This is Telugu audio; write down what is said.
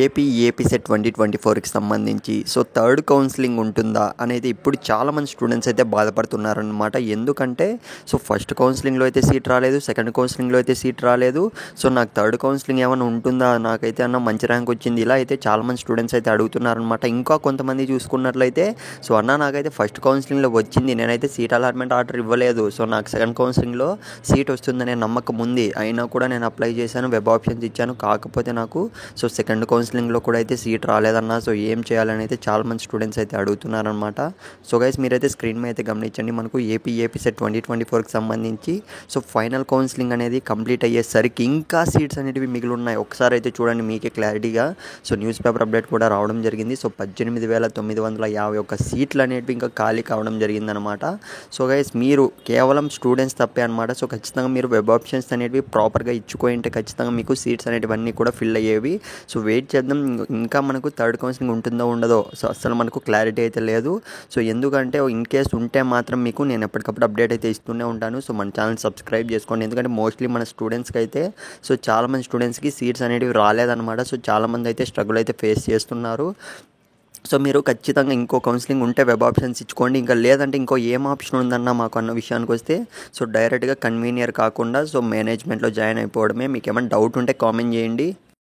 ఏపీ సెట్ 2024కి సంబంధించి థర్డ్ కౌన్సిలింగ్ ఉంటుందా అనేది ఇప్పుడు చాలామంది స్టూడెంట్స్ అయితే బాధపడుతున్నారనమాట. ఎందుకంటే ఫస్ట్ కౌన్సిలింగ్లో అయితే సీట్ రాలేదు, సెకండ్ కౌన్సిలింగ్లో అయితే సీట్ రాలేదు. నాకు థర్డ్ కౌన్సిలింగ్ ఏమైనా ఉంటుందా, నాకైతే మంచి ర్యాంక్ వచ్చింది, ఇలా అయితే చాలామంది స్టూడెంట్స్ అయితే అడుగుతున్నారనమాట. ఇంకా కొంతమంది చూసుకున్నట్లయితే నాకైతే ఫస్ట్ కౌన్సిలింగ్లో వచ్చింది, నేనైతే సీట్ అలాట్మెంట్ ఆర్డర్ ఇవ్వలేదు, నాకు సెకండ్ కౌన్సిలింగ్లో సీట్ వస్తుందనే నమ్మకం ఉంది, అయినా కూడా నేను అప్లై చేశాను, వెబ్ ఆప్షన్స్ ఇచ్చాను, కాకపోతే నాకు సెకండ్ కౌన్సిలింగ్లో కూడా అయితే సీట్ రాలేదన్నా. ఏం చేయాలని అయితే చాలామంది స్టూడెంట్స్ అయితే అడుగుతున్నారనమాట. గైస్ మీరైతే స్క్రీన్ మీద అయితే గమనించండి, మనకు ఏపీ సెట్ 2024కి సంబంధించి ఫైనల్ కౌన్సిలింగ్ అనేది కంప్లీట్ అయ్యేసరికి ఇంకా సీట్స్ అనేటివి మిగిలి ఉన్నాయి. ఒకసారి అయితే చూడండి, మీకే క్లారిటీగా న్యూస్ పేపర్ అప్డేట్ కూడా రావడం జరిగింది. 18,951 సీట్లు అనేటివి ఇంకా ఖాళీ కావడం జరిగిందనమాట. గైస్ మీరు కేవలం స్టూడెంట్స్ తప్పే అనమాట. ఖచ్చితంగా మీరు వెబ్ ఆప్షన్స్ అనేటివి ప్రాపర్గా ఇచ్చుకుంటే ఖచ్చితంగా మీకు సీట్స్ అనేటివన్నీ కూడా ఫిల్ అయ్యేవి. వెయిట్ చేద్దాం, ఇంకా మనకు థర్డ్ కౌన్సిలింగ్ ఉంటుందో ఉండదో అసలు మనకు క్లారిటీ అయితే లేదు. ఎందుకంటే ఇన్ కేస్ ఉంటే మాత్రం మీకు నేను ఎప్పటికప్పుడు అప్డేట్ అయితే ఇస్తూనే ఉంటాను. మన ఛానల్ సబ్స్క్రైబ్ చేసుకోండి, ఎందుకంటే మోస్ట్లీ మన స్టూడెంట్స్కి అయితే చాలామంది స్టూడెంట్స్కి సీట్స్ అనేవి రాలేదన్నమాట. చాలామంది అయితే స్ట్రగుల్ అయితే ఫేస్ చేస్తున్నారు. మీరు ఖచ్చితంగా ఇంకో కౌన్సిలింగ్ ఉంటే వెబ్ ఆప్షన్స్ ఇచ్చుకోండి, ఇంకా లేదంటే ఇంకో ఏం ఆప్షన్ ఉందన్న మాకు అన్న విషయానికి వస్తే డైరెక్ట్గా కన్వీనియర్ కాకుండా మేనేజ్మెంట్లో జాయిన్ అయిపోవడమే. మీకు ఏమైనా డౌట్ ఉంటే కామెంట్ చేయండి.